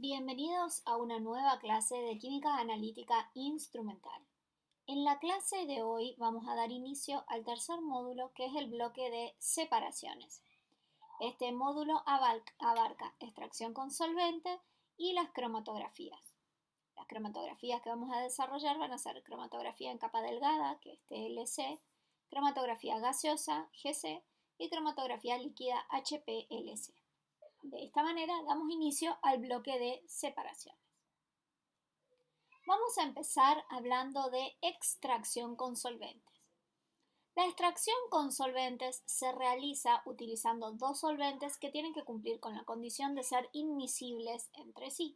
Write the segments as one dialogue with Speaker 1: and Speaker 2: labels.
Speaker 1: Bienvenidos a una nueva clase de química analítica instrumental. En la clase de hoy vamos a dar inicio al tercer módulo, que es el bloque de separaciones. Este módulo abarca extracción con solvente y las cromatografías. Las cromatografías que vamos a desarrollar van a ser cromatografía en capa delgada, que es TLC, cromatografía gaseosa, GC, y cromatografía líquida, HPLC. De esta manera damos inicio al bloque de separaciones. Vamos a empezar hablando de extracción con solventes. La extracción con solventes se realiza utilizando dos solventes que tienen que cumplir con la condición de ser inmiscibles entre sí.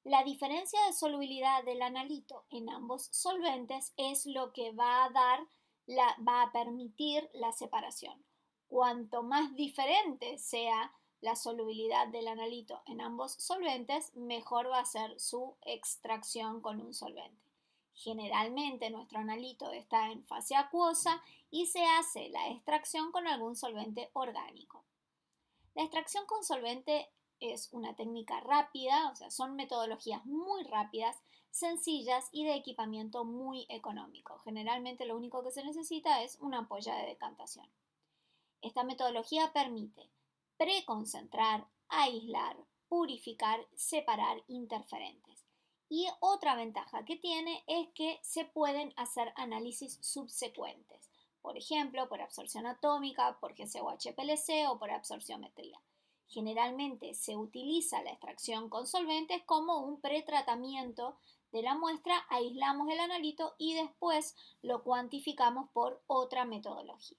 Speaker 1: La diferencia de solubilidad del analito en ambos solventes es lo que va a permitir la separación. Cuanto más diferente sea la solubilidad del analito en ambos solventes, mejor va a ser su extracción con un solvente. Generalmente nuestro analito está en fase acuosa y se hace la extracción con algún solvente orgánico. La extracción con solvente es una técnica rápida, o sea, son metodologías muy rápidas, sencillas y de equipamiento muy económico. Generalmente lo único que se necesita es una ampolla de decantación. Esta metodología permite preconcentrar, aislar, purificar, separar interferentes. Y otra ventaja que tiene es que se pueden hacer análisis subsecuentes, por ejemplo, por absorción atómica, por GC o HPLC o por absorciometría. Generalmente se utiliza la extracción con solventes como un pretratamiento de la muestra, aislamos el analito y después lo cuantificamos por otra metodología.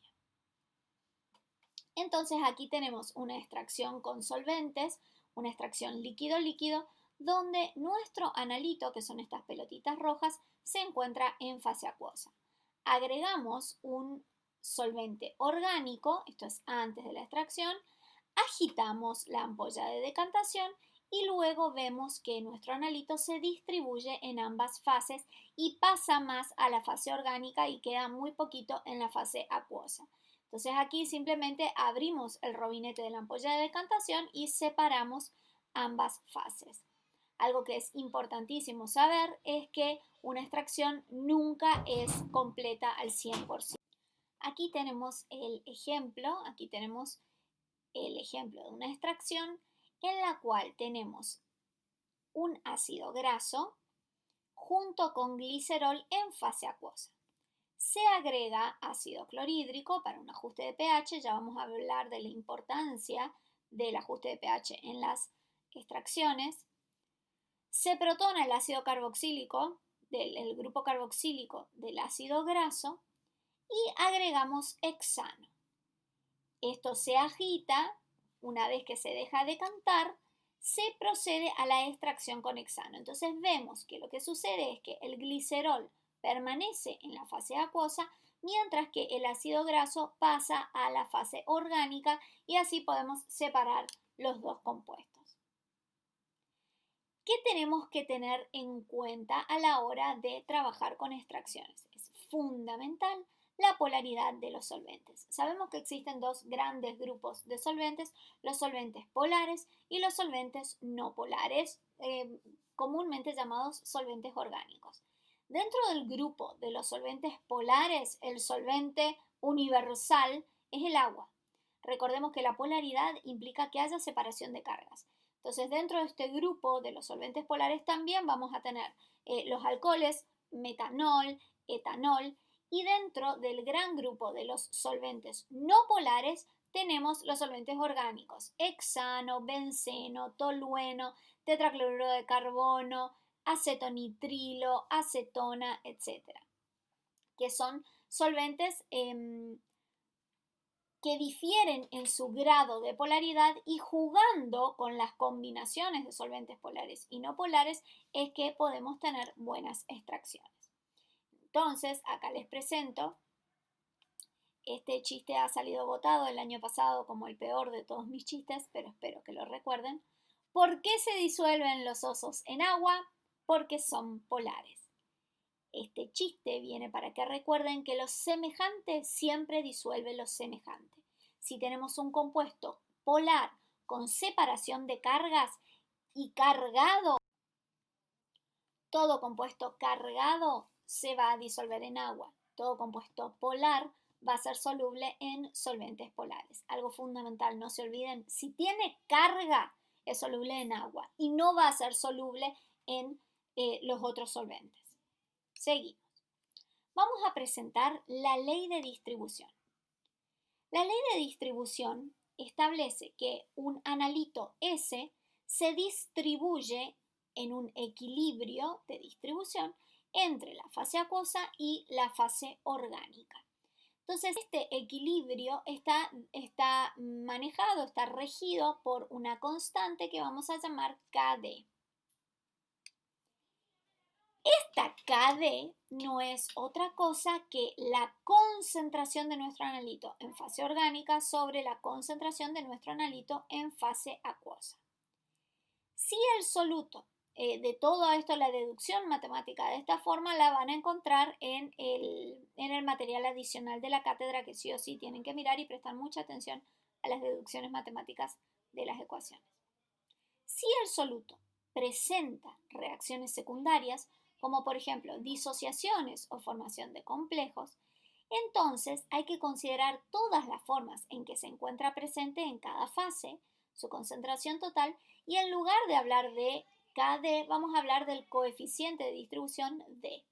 Speaker 1: Entonces aquí tenemos una extracción con solventes, una extracción líquido-líquido, donde nuestro analito, que son estas pelotitas rojas, se encuentra en fase acuosa. Agregamos un solvente orgánico, esto es antes de la extracción, agitamos la ampolla de decantación y luego vemos que nuestro analito se distribuye en ambas fases y pasa más a la fase orgánica y queda muy poquito en la fase acuosa. Entonces aquí simplemente abrimos el robinete de la ampolla de decantación y separamos ambas fases. Algo que es importantísimo saber es que una extracción nunca es completa al 100%. Aquí tenemos el ejemplo de una extracción en la cual tenemos un ácido graso junto con glicerol en fase acuosa. Se agrega ácido clorhídrico para un ajuste de pH, ya vamos a hablar de la importancia del ajuste de pH en las extracciones. Se protona el ácido carboxílico, el grupo carboxílico del ácido graso y agregamos hexano. Esto se agita, una vez que se deja decantar, se procede a la extracción con hexano. Entonces vemos que lo que sucede es que el glicerol permanece en la fase acuosa, mientras que el ácido graso pasa a la fase orgánica y así podemos separar los dos compuestos. ¿Qué tenemos que tener en cuenta a la hora de trabajar con extracciones? Es fundamental la polaridad de los solventes. Sabemos que existen dos grandes grupos de solventes, los solventes polares y los solventes no polares, comúnmente llamados solventes orgánicos. Dentro del grupo de los solventes polares, el solvente universal es el agua. Recordemos que la polaridad implica que haya separación de cargas. Entonces, dentro de este grupo de los solventes polares también vamos a tener los alcoholes, metanol, etanol, y dentro del gran grupo de los solventes no polares tenemos los solventes orgánicos, hexano, benceno, tolueno, tetracloruro de carbono, acetonitrilo, acetona, etc. Que son solventes que difieren en su grado de polaridad y jugando con las combinaciones de solventes polares y no polares es que podemos tener buenas extracciones. Entonces, acá les presento, este chiste ha salido votado el año pasado como el peor de todos mis chistes, pero espero que lo recuerden. ¿Por qué se disuelven los osos en agua? Porque son polares. Este chiste viene para que recuerden que lo semejante siempre disuelve lo semejante. Si tenemos un compuesto polar con separación de cargas, y cargado, todo compuesto cargado se va a disolver en agua. Todo compuesto polar va a ser soluble en solventes polares. Algo fundamental, no se olviden, si tiene carga es soluble en agua y no va a ser soluble en los otros solventes. Seguimos. Vamos a presentar la ley de distribución. La ley de distribución establece que un analito S se distribuye en un equilibrio de distribución entre la fase acuosa y la fase orgánica. Entonces, este equilibrio está manejado, está regido por una constante que vamos a llamar KD. Esta KD no es otra cosa que la concentración de nuestro analito en fase orgánica sobre la concentración de nuestro analito en fase acuosa. Si el soluto de todo esto, la deducción matemática de esta forma la van a encontrar en el material adicional de la cátedra, que sí o sí tienen que mirar y prestar mucha atención a las deducciones matemáticas de las ecuaciones. Si el soluto presenta reacciones secundarias, como por ejemplo disociaciones o formación de complejos, entonces hay que considerar todas las formas en que se encuentra presente en cada fase, su concentración total, y en lugar de hablar de KD, vamos a hablar del coeficiente de distribución D,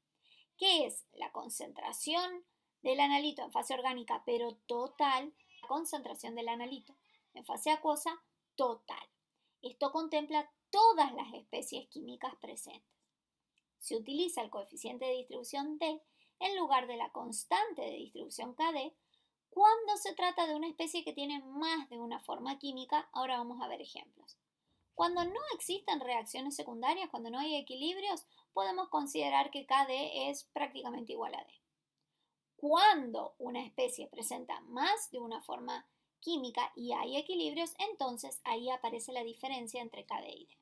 Speaker 1: que es la concentración del analito en fase orgánica, pero total, la concentración del analito en fase acuosa total. Esto contempla todas las especies químicas presentes. Se utiliza el coeficiente de distribución D en lugar de la constante de distribución KD cuando se trata de una especie que tiene más de una forma química. Ahora vamos a ver ejemplos. Cuando no existen reacciones secundarias, cuando no hay equilibrios, podemos considerar que KD es prácticamente igual a D. Cuando una especie presenta más de una forma química y hay equilibrios, entonces ahí aparece la diferencia entre KD y D.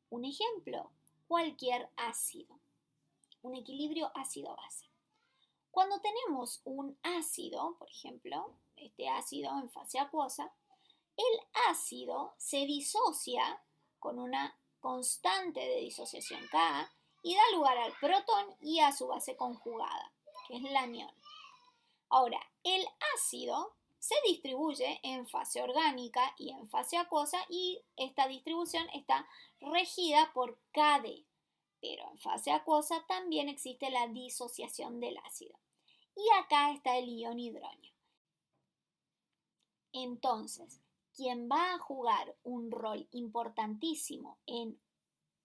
Speaker 1: Un ejemplo, cualquier ácido, un equilibrio ácido-base. Cuando tenemos un ácido, por ejemplo, este ácido en fase acuosa, el ácido se disocia con una constante de disociación Ka y da lugar al protón y a su base conjugada, que es la anión. Ahora, el ácido se distribuye en fase orgánica y en fase acuosa y esta distribución está regida por KD, pero en fase acuosa también existe la disociación del ácido. Y acá está el ion hidrógeno. Entonces, quien va a jugar un rol importantísimo en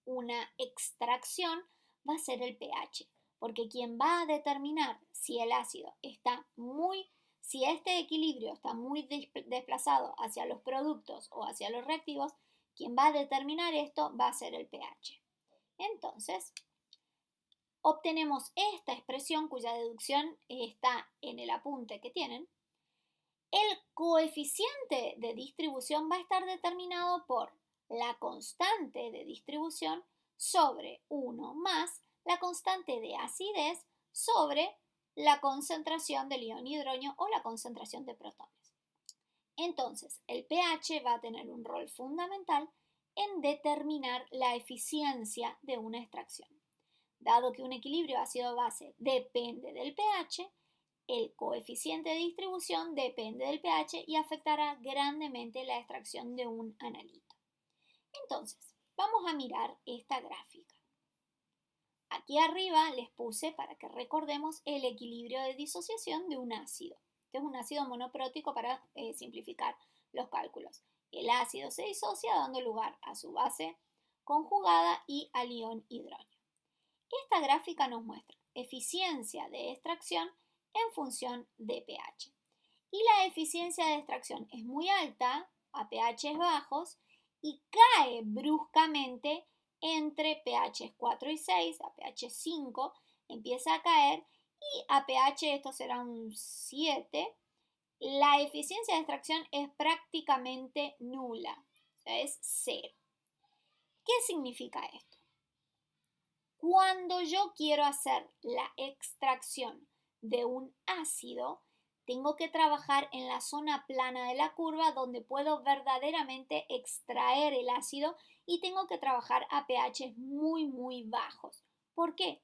Speaker 1: una extracción va a ser el pH, porque quien va a determinar si el ácido si este equilibrio está muy desplazado hacia los productos o hacia los reactivos, quien va a determinar esto va a ser el pH. Entonces, obtenemos esta expresión cuya deducción está en el apunte que tienen. El coeficiente de distribución va a estar determinado por la constante de distribución sobre 1 más la constante de acidez sobre la concentración del ion hidrógeno o la concentración de protones. Entonces, el pH va a tener un rol fundamental en determinar la eficiencia de una extracción. Dado que un equilibrio ácido-base depende del pH, el coeficiente de distribución depende del pH y afectará grandemente la extracción de un analito. Entonces, vamos a mirar esta gráfica. Aquí arriba les puse, para que recordemos, el equilibrio de disociación de un ácido. Este es un ácido monoprótico para simplificar los cálculos. El ácido se disocia dando lugar a su base conjugada y al ion hidrógeno. Esta gráfica nos muestra eficiencia de extracción en función de pH. Y la eficiencia de extracción es muy alta a pH bajos y cae bruscamente entre pH 4 y 6, a pH 5 empieza a caer y a pH, esto será un 7, la eficiencia de extracción es prácticamente nula, o sea, es cero. ¿Qué significa esto? Cuando yo quiero hacer la extracción de un ácido, tengo que trabajar en la zona plana de la curva donde puedo verdaderamente extraer el ácido y tengo que trabajar a pHs muy, muy bajos. ¿Por qué?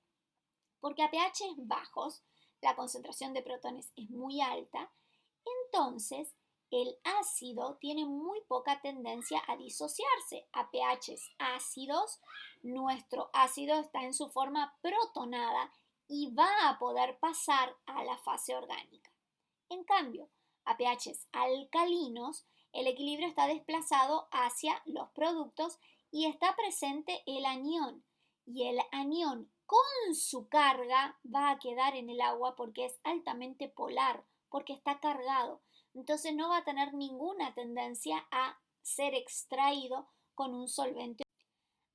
Speaker 1: Porque a pHs bajos la concentración de protones es muy alta, entonces el ácido tiene muy poca tendencia a disociarse. A pHs ácidos, nuestro ácido está en su forma protonada y va a poder pasar a la fase orgánica. En cambio, a pHs alcalinos, el equilibrio está desplazado hacia los productos y está presente el anión. Y el anión con su carga va a quedar en el agua porque es altamente polar, porque está cargado. Entonces no va a tener ninguna tendencia a ser extraído con un solvente.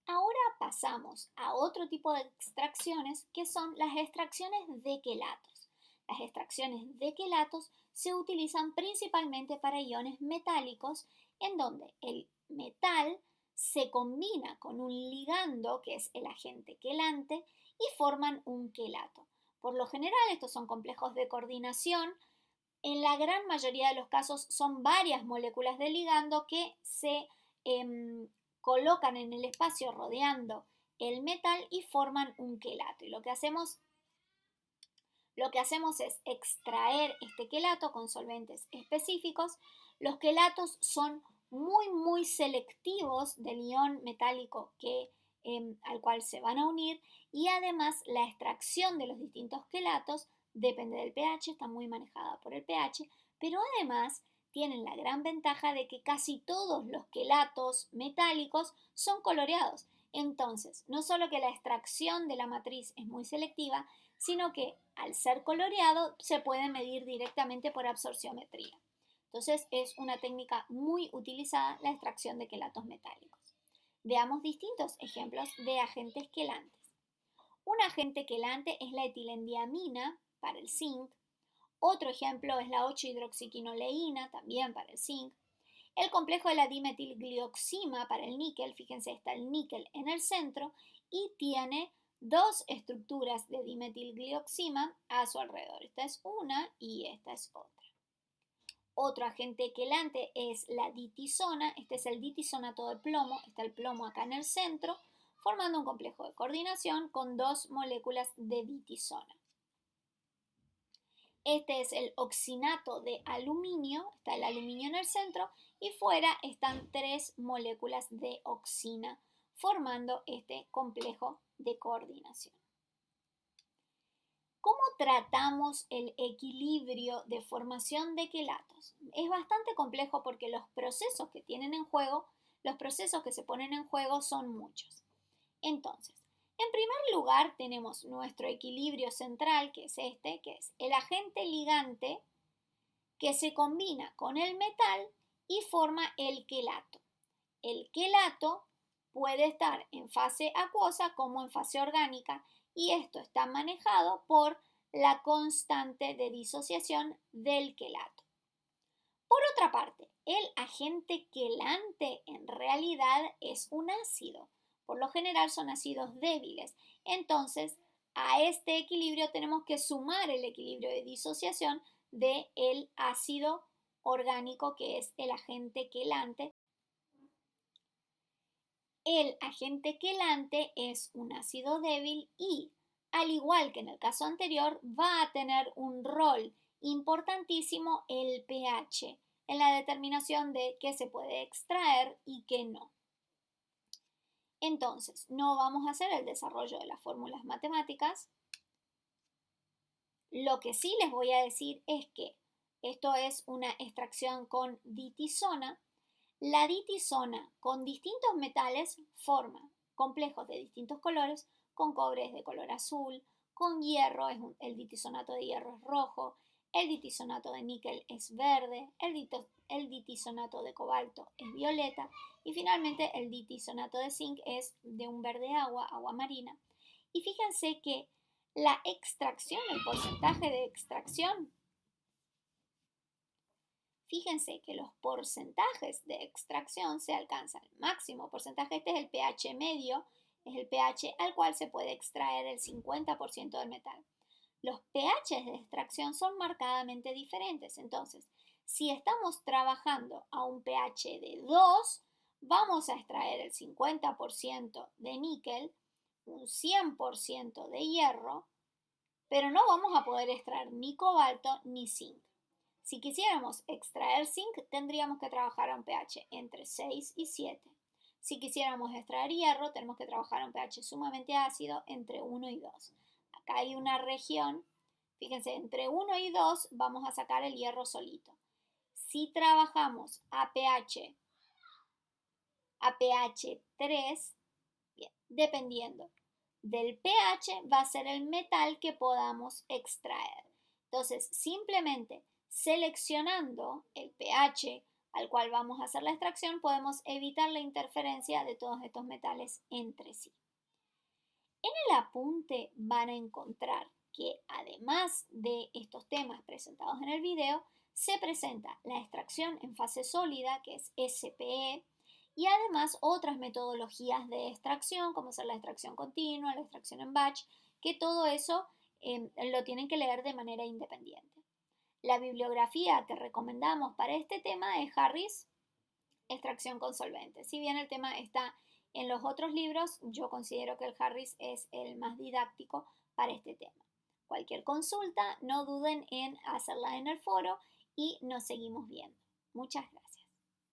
Speaker 1: Ahora pasamos a otro tipo de extracciones que son las extracciones de quelatos. Las extracciones de quelatos se utilizan principalmente para iones metálicos en donde el metal se combina con un ligando que es el agente quelante y forman un quelato. Por lo general estos son complejos de coordinación. En la gran mayoría de los casos son varias moléculas de ligando que se colocan en el espacio rodeando el metal y forman un quelato. Y lo que hacemos es extraer este quelato con solventes específicos. Los quelatos son muy, muy selectivos del ion metálico al cual se van a unir y además la extracción de los distintos quelatos depende del pH, está muy manejada por el pH, pero además tienen la gran ventaja de que casi todos los quelatos metálicos son coloreados. Entonces, no solo que la extracción de la matriz es muy selectiva, sino que al ser coloreado se puede medir directamente por absorciometría. Entonces, es una técnica muy utilizada la extracción de quelatos metálicos. Veamos distintos ejemplos de agentes quelantes. Un agente quelante es la etilendiamina para el zinc. Otro ejemplo es la 8-hidroxiquinoleína, también para el zinc. El complejo de la dimetilglioxima para el níquel, fíjense, está el níquel en el centro y tiene dos estructuras de dimetilglioxima a su alrededor. Esta es una y esta es otra. Otro agente quelante es la ditisona. Este es el ditisonato de plomo. Está el plomo acá en el centro, formando un complejo de coordinación con dos moléculas de ditisona. Este es el oxinato de aluminio, está el aluminio en el centro y fuera están tres moléculas de oxina formando este complejo de coordinación. ¿Cómo tratamos el equilibrio de formación de quelatos? Es bastante complejo porque los procesos que se ponen en juego son muchos. Entonces, en primer lugar tenemos nuestro equilibrio central, que es este, que es el agente ligante que se combina con el metal y forma el quelato. El quelato puede estar en fase acuosa como en fase orgánica y esto está manejado por la constante de disociación del quelato. Por otra parte, el agente quelante en realidad es un ácido. Por lo general son ácidos débiles. Entonces, a este equilibrio tenemos que sumar el equilibrio de disociación del ácido orgánico que es el agente quelante. El agente quelante es un ácido débil y, al igual que en el caso anterior, va a tener un rol importantísimo el pH en la determinación de qué se puede extraer y qué no. Entonces, no vamos a hacer el desarrollo de las fórmulas matemáticas. Lo que sí les voy a decir es que esto es una extracción con ditisona. La ditisona con distintos metales forma complejos de distintos colores. Con cobre es de color azul, con hierro el ditisonato de hierro es rojo, el ditisonato de níquel es verde, el ditisonato de cobalto es violeta y finalmente el ditisonato de zinc es de un verde agua marina. Y fíjense que la extracción, el porcentaje de extracción, fíjense que los porcentajes de extracción se alcanzan. El máximo porcentaje, este es el pH medio, es el pH al cual se puede extraer el 50% del metal. Los pHs de extracción son marcadamente diferentes. Entonces, si estamos trabajando a un pH de 2, Vamos a extraer el 50% de níquel, un 100% de hierro, pero no vamos a poder extraer ni cobalto ni zinc. Si quisiéramos extraer zinc, tendríamos que trabajar a un pH entre 6 y 7. Si quisiéramos extraer hierro, tenemos que trabajar a un pH sumamente ácido entre 1 y 2. Acá hay una región, fíjense, entre 1 y 2 vamos a sacar el hierro solito. Si trabajamos a pH 3, bien, dependiendo del pH va a ser el metal que podamos extraer. Entonces, simplemente seleccionando el pH al cual vamos a hacer la extracción, podemos evitar la interferencia de todos estos metales entre sí. En el apunte van a encontrar que además de estos temas presentados en el video, se presenta la extracción en fase sólida, que es SPE, y además otras metodologías de extracción, como ser la extracción continua, la extracción en batch, que todo eso lo tienen que leer de manera independiente. La bibliografía que recomendamos para este tema es Harris, extracción con solventes. Si bien el tema está en los otros libros, yo considero que el Harris es el más didáctico para este tema. Cualquier consulta, no duden en hacerla en el foro y nos seguimos viendo. Muchas gracias.